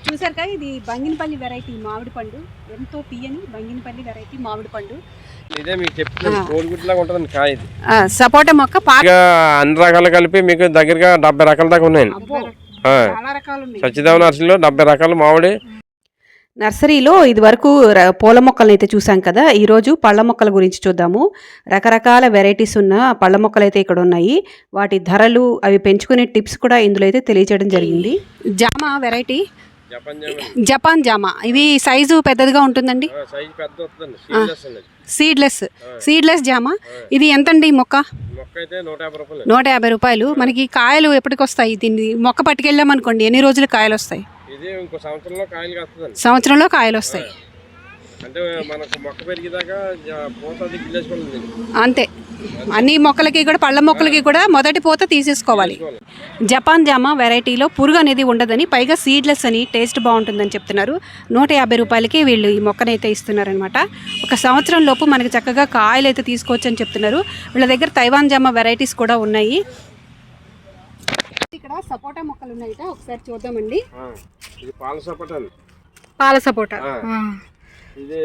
చూసారుగా ఇది బంగినపల్లి వెరైటీ మామిడి పండు, ఎంతో తీయని బంగినపల్లి వెరైటీ మామిడి పండు. ఇదే మీకు చెప్తున్నాను, కోడిగుడ్లాగా ఉంటుందండి కాయ ఇది. సపోటా మొక్క అన్ని రకాలు కలిపి మీకు దగ్గరగా 70 రకాల దాకా ఉన్నాయండి. చాలా రకాలు ఉన్నాయి. సత్యదేవ నర్సరీలో 70 రకాల మామిడి. నర్సరీలో ఇది వరకు పూల మొక్కలను అయితే చూసాం కదా, ఈరోజు పళ్ళ మొక్కల గురించి చూద్దాము. రకరకాల వెరైటీస్ ఉన్న పళ్ళ మొక్కలు అయితే ఇక్కడ ఉన్నాయి. వాటి ధరలు, అవి పెంచుకునే టిప్స్ కూడా ఇందులో అయితే తెలియజేయడం జరిగింది. జామ వెరైటీ జపాన్ జామ, ఇవి సైజు పెద్దదిగా ఉంటుందండి. సీడ్లెస్ జామ. ఇది ఎంతండి మొక్క? 150 రూపాయలు. మనకి కాయలు ఎప్పటికి వస్తాయి? దీన్ని మొక్క పట్టుకెళ్ళాం అనుకోండి, ఎన్ని రోజులు కాయలు వస్తాయి? సంవత్సరంలో కాయలు వస్తాయి. అంతే, అన్ని మొక్కలకి కూడా, పళ్ళ మొక్కలకి కూడా మొదటి పూత తీసేసుకోవాలి. జపాన్ జామ వెరైటీలో పురుగు అనేది ఉండదని, పైగా సీడ్లెస్ అని, టేస్ట్ బాగుంటుందని చెప్తున్నారు. 150 రూపాయలకి వీళ్ళు ఈ మొక్కనైతే ఇస్తున్నారనమాట. ఒక సంవత్సరం లోపు మనకి చక్కగా కాయలు అయితే తీసుకోవచ్చు అని చెప్తున్నారు. వీళ్ళ దగ్గర తైవాన్ జామ వెరైటీస్ కూడా ఉన్నాయి. ఇక్కడ సపోటా మొక్కలు ఉన్నాయట, ఒకసారి చూద్దామండి. పాల సపోటా, ఇది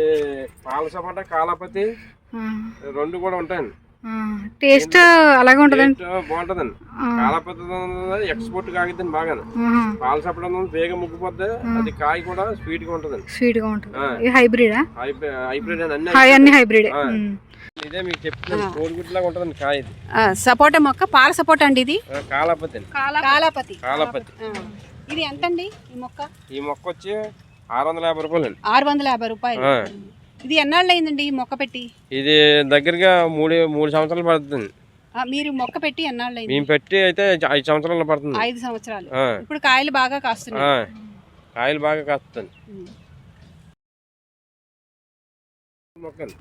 పాల సపోటా, కాలాపతి రెండు కూడా ఉంటాయండి. టేస్ట్ అలాగే ఉంటదండి, బాగుంటదండి. కాలాపతి ఎక్స్పోర్ట్ కాగిద్దండి బాగా. పాల సపోటా వేగం ముగ్గిపోద్ది, అది కాయ కూడా స్వీట్ గా ఉంటదండి. హైబ్రిడ్ అన్ని హైబ్రిడ్. ఇదే మీకు చెప్తున్నాను, కోడిగుడ్లాగా ఉంటదండి కాయ ఇది. సపోటా మొక్క, పాల సపోటా అండి ఇది. కాలాపతి. ఇది ఎంతండి ఈ మొక్క? ఈ మొక్క వచ్చి 650 రూపాయలు అండి. 650 రూపాయలు. ఇది ఎన్నాళ్ళు అయిందండి ఈ మొక్క పెట్టి? ఇది దగ్గరగా మూడు సంవత్సరాలు పడుతుంది. మీరు మొక్క పెట్టి ఎన్నాళ్ళు అయింది? మేము పెట్టి అయితే 5 సంవత్సరాలు పడుతుంది. 5 సంవత్సరాలు. ఇప్పుడు కాయలు బాగా కాస్తున్నాయి. కాయలు బాగా కాస్తుంది.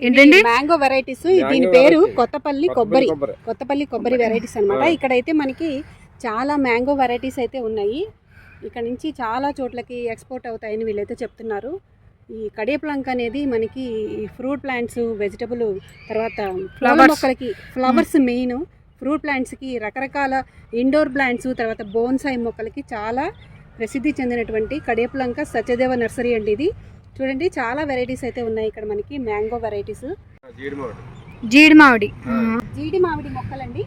ఏంటండి? Mango varieties. దీని పేరు కొత్తపల్లి కొబ్బరి వెరైటీస్ అన్నమాట. ఇక్కడైతే మనకి చాలా మ్యాంగో వెరైటీస్ అయితే ఉన్నాయి. ఇక్కడ నుంచి చాలా చోట్లకి ఎక్స్పోర్ట్ అవుతాయని వీళ్ళైతే చెప్తున్నారు. ఈ కడియప్లంక్ అనేది మనకి ఫ్రూట్ ప్లాంట్స్, వెజిటబుల్, తర్వాత ఫ్లవర్ మొక్కలకి, ఫ్లవర్స్ మెయిన్, ఫ్రూట్ ప్లాంట్స్కి, రకరకాల ఇండోర్ ప్లాంట్స్, తర్వాత బోన్సాయి మొక్కలకి చాలా ప్రసిద్ధి చెందినటువంటి కడియప్లంక సత్యదేవ నర్సరీ అండి ఇది. చూడండి, చాలా వెరైటీస్ అయితే ఉన్నాయి ఇక్కడ మనకి, మ్యాంగో వెరైటీస్. జీడి మామిడి మొక్కలండి.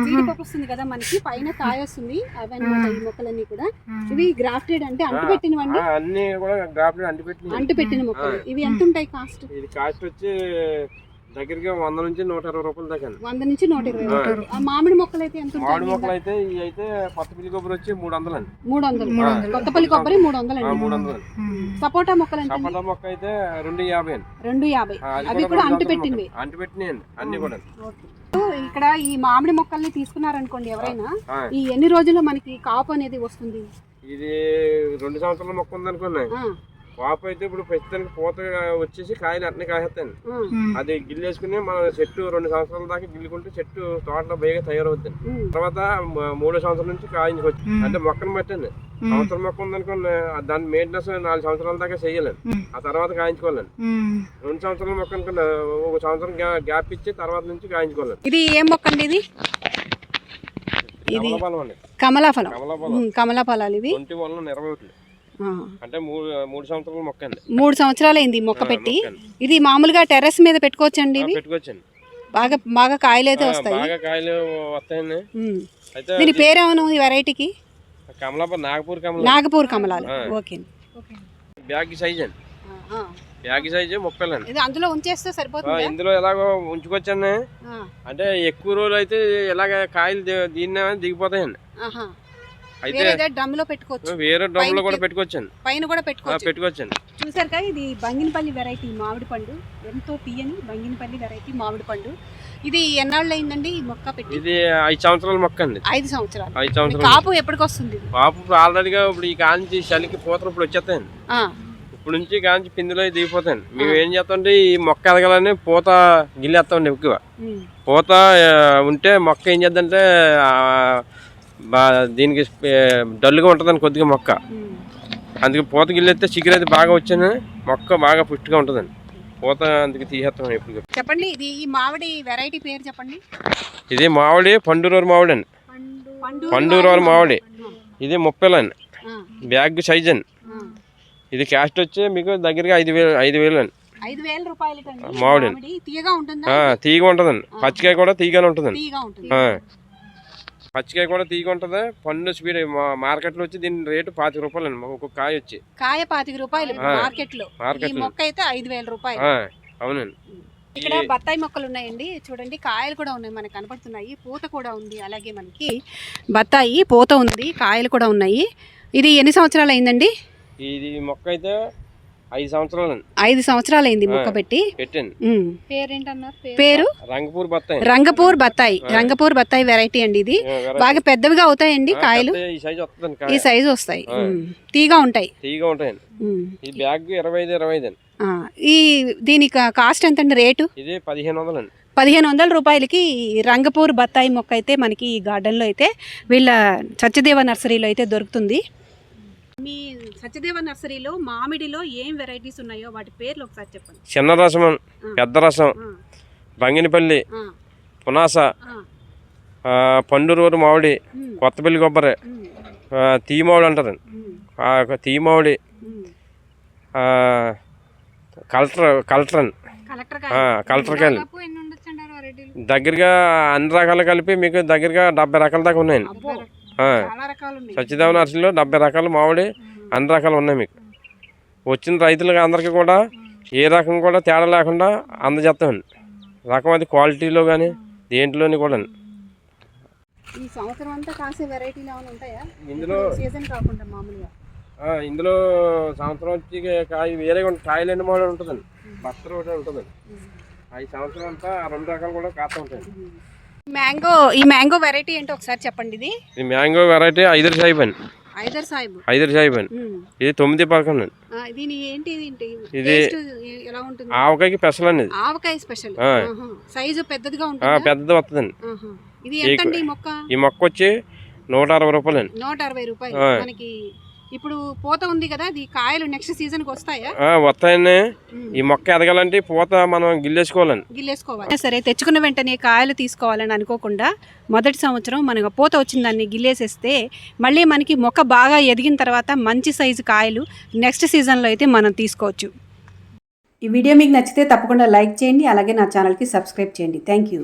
జీడిపప్పు వస్తుంది కదా మనకి, పైన కాయ వస్తుంది, అవన్నమాట ఈ మొక్కలన్నీ కూడా. ఇవి గ్రాఫ్టెడ్ అంటే అంటుపెట్టినవండి, అంటుపెట్టిన మొక్కలు. ఇవి ఎంత ఉంటాయి కాస్ట్? కాస్ట్ వచ్చి దగ్గరగా 100 నుంచి 120 రూపాయలు దాకా. 100 నుంచి 120 రూపాయలు. మామిడి మొక్కలు అయితే ఎంత ఉంటాయి? మామిడి మొక్కలు అయితే ఇవి అయితే కొత్తపల్లి కొబ్బరి వచ్చి 300 అండి. 300. కొత్తపల్లి కొబ్బరి 300 అండి. 300. సపోటా మొక్కలు అంటే? సపోటా మొక్క అయితే 250 అండి. 250. అవి కూడా అంటుపెట్టినవి అండి అన్ని కూడా. ఇక్కడ ఈ మామిడి మొక్కల్ని తీసుకున్నారనుకోండి ఎవరైనా, ఈ ఎన్ని రోజుల్లో మనకి కాపు అనేది వస్తుంది? ఇది 2 సంవత్సరాల మొక్క ఉందనుకోండి, కాపు అయితే ఇప్పుడు ప్రస్తుతానికి పూత వచ్చేసి కాయలు అట్నే కాసేస్తాను. అది గిల్లేసుకుని మన చెట్టు 2 సంవత్సరాల దాకా గిల్లుకుంటే చెట్టు తోటలో బాగా తయారవుతుంది. తర్వాత 3వ సంవత్సరం నుంచి కాయించుకోవచ్చు. అంటే మొక్కను బట్టండి. సంవత్సరం మొక్క ఉందనుకోండి, దాని మెయింటెనెన్స్ 4 సంవత్సరాల దాకా చెయ్యాలండి. ఆ తర్వాత కాయించుకోవాలండి. 2 సంవత్సరాల మొక్క అనుకోండి, 1 సంవత్సరం గ్యాప్ ఇచ్చి తర్వాత నుంచి కాయించుకోవాలండి. ఇది ఏం మొక్క అండి? ఇది కమలాఫలం. కమలాఫలాలు ఇవి. 20 అంటే 3 సంవత్సరాల మొక్క అండి. 3 సంవత్సరాలు అయింది ఈ మొక్క పెట్టి. ఇది మామూలుగా టెర్రస్ మీద పెట్టుకోవచ్చండి? పెట్టుకోవచ్చండి. బాగా కాయలు అయితే వస్తాయి. బాగా కాయలు వస్తాయండి. దీని పేరేమో ఈ వెరైటీకి? నాగపూర్ కమలాలు. ఓకే. బ్యాగ్ సైజ్ అండి. బ్యాగ్ సైజ్ 30 అండి. ఇది అందులో ఉంచేస్తే సరిపోతుంది. ఇందులో ఎలాగో ఉంచుకోవచ్చండి. అంటే ఎక్కువ రోజులు అయితే ఇలాగ కాయలు దీన్ని దిగిపోతాయండి. వేరే డ్రమ్ లో పెట్టుకోవచ్చు, వేరే డ్రమ్ లో కూడా పెట్టుకోవచ్చండి, పైన కూడా పెట్టుకోవచ్చండి. చూసారుగా, ఇది బంగినపల్లి వెరైటీ మామిడి పండు, ఎంతో తీయని బంగినపల్లి వెరైటీ మామిడి పండు. ఇది ఎన్నాళ్ళు అయిందండి ఈ మొక్క పెట్టి? ఇది 5 సంవత్సరాల మొక్క అండి. 5 సంవత్సరాలు. కాపు ఎప్పటికి వస్తుంది? కాపు ఆల్రెడీగా ఇప్పుడు ఈ కాంచి చలికి పూతలు ఇప్పుడు వచ్చేస్తాయండి. ఇప్పుడు నుంచి కాంచి పిందులో దిగిపోతాయండి. మేము ఏం చేస్తామంటే, ఈ మొక్క ఎదగాలని పూత గిల్లేస్తామండి. ఎక్కువ పూత ఉంటే మొక్క ఏం చేద్దంటే దీనికి డల్గా ఉంటుందండి కొద్దిగా మొక్క. అందుకే పూత గిల్లెత్తే చిగురు అయితే బాగా వచ్చాను, మొక్క బాగా పుష్టిగా ఉంటుందండి. పూత అందుకే తీసేస్తాం ఎప్పుడు. చెప్పండి, ఇది ఈ మామిడి వెరైటీ పేరు చెప్పండి. ఇది మామిడి పండురోరు మామిడి అండి. పండురోరు మామిడి. ఇది 30 అండి. బ్యాగ్ సైజ్ అండి. ఇది కాస్ట్ వచ్చి మీకు దగ్గరగా 5,000 అండి. 5,000 రూపాయలకి మామిడి తీయగా ఉంటుందా? తీగ ఉంటుందండి. పచ్చికాయ కూడా తీగనే ఉంటుందండి. తీయగా ఉంటుంది. పచ్చికాయ కూడా తీగ ఉంటుంది. పండు స్పీడ్ మార్కెట్లో వచ్చి దీని రేటు 25 రూపాయలు అండి. ఒక్కొక్క కాయ వచ్చి కాయ 25 రూపాయలు మార్కెట్ లో. ఈ మొక్క అయితే 5,000 రూపాయలు. అవునండి. ఇక్కడ బత్తాయి మొక్కలు ఉన్నాయండి, చూడండి కాయలు కూడా ఉన్నాయి మనకు కనపడుతున్నాయి, పూత కూడా ఉంది. అలాగే మనకి బత్తాయి పూత ఉంది, కాయలు కూడా ఉన్నాయి. ఇది ఎన్ని సంవత్సరాలు అయిందండి? ఇది మొక్క అయితే 5 సంవత్సరాలు అండి. 5 సంవత్సరాలు అయింది మొక్క పెట్టండి. పేరు రంగపూర్ బత్తాయి. రంగపూర్ బత్తాయి వెరైటీ అండి. ఇది బాగా పెద్దవిగా అవుతాయండి కాయలు. ఈ సైజు వస్తాయి, తీగా ఉంటాయి. ఈ బ్యాగ్ 25 అండి. ఈ దీని కాస్ట్ ఎంత అండి రేటు? ఇది 1,500 అండి. 1,500 రూపాయలకి రంగపూర్ బత్తాయి మొక్క అయితే మనకి ఈ గార్డెన్లో అయితే వీళ్ళ సత్యదేవ నర్సరీలో అయితే దొరుకుతుంది. మీ సత్యదేవ నర్సరీలో మామిడిలో ఏం వెరైటీస్ ఉన్నాయో వాటి పేర్లు ఒకసారి చెప్పండి. చిన్న రసం, పెద్ద రసం, బంగినపల్లి, పునాస, పండురోరు మామిడి, కొత్తపల్లి కొబ్బరి, తీ మామిడి అంటారండి. తీ మామిడి, కలెక్టర్ కాయలు దగ్గరగా అన్ని రకాలు కలిపి మీకు దగ్గరగా 70 రకాల దాకా ఉన్నాయండి. సత్యదేవ నర్సరీలో 70 రకాల మామిడి అన్ని రకాలు ఉన్నాయి. మీకు వచ్చిన రైతులకు అందరికీ కూడా ఏ రకం కూడా తేడా లేకుండా అందజేస్తామండి. రకం అది క్వాలిటీలో కానీ దేంట్లోని కూడా. ఇందులో సంవత్సరం వచ్చి కాయ వేరే కాయలు ఎన్ని మామిడి ఉంటుందండి. బస్తరు ఒకటి ఉంటుందండి. 5 సంవత్సరం అంతా 2 రకాలు కూడా కాస్త ఉంటాయి. ఈ మ్యాంగో వెరైటీ ఏంటో ఒకసారి చెప్పండి. ఇది మ్యాంగో వెరైటీ ఐదర్ సాహిబ్ అండి. ఇది 9 పథకం అండి. ఇది ఆవకాయకి స్పెషల్ అండి. ఆవకాయ స్పెషల్ సైజు పెద్దదిగా ఉంటుంది. పెద్దది వస్తుందండి. ఈ మొక్క వచ్చి 160 రూపాయలు అండి. 160 రూపాయలు. మనకి ఇప్పుడు పూత ఉంది కదా, అది కాయలు నెక్స్ట్ సీజన్ కి వస్తాయా? వస్తాయండి. ఈ మొక్క ఎదగాలంటే పూత మనం గిల్లేసుకోవాలి. సరే, తెచ్చుకున్న వెంటనే కాయలు తీసుకోవాలని అనుకోకుండా మొదటి సంవత్సరం మనకు పూత వచ్చిన దాన్ని గిల్లేసేస్తే మళ్ళీ మనకి మొక్క బాగా ఎదిగిన తర్వాత మంచి సైజు కాయలు నెక్స్ట్ సీజన్లో అయితే మనం తీసుకోవచ్చు. ఈ వీడియో మీకు నచ్చితే తప్పకుండా లైక్ చేయండి, అలాగే నా ఛానల్కి సబ్స్క్రైబ్ చేయండి. Thank you.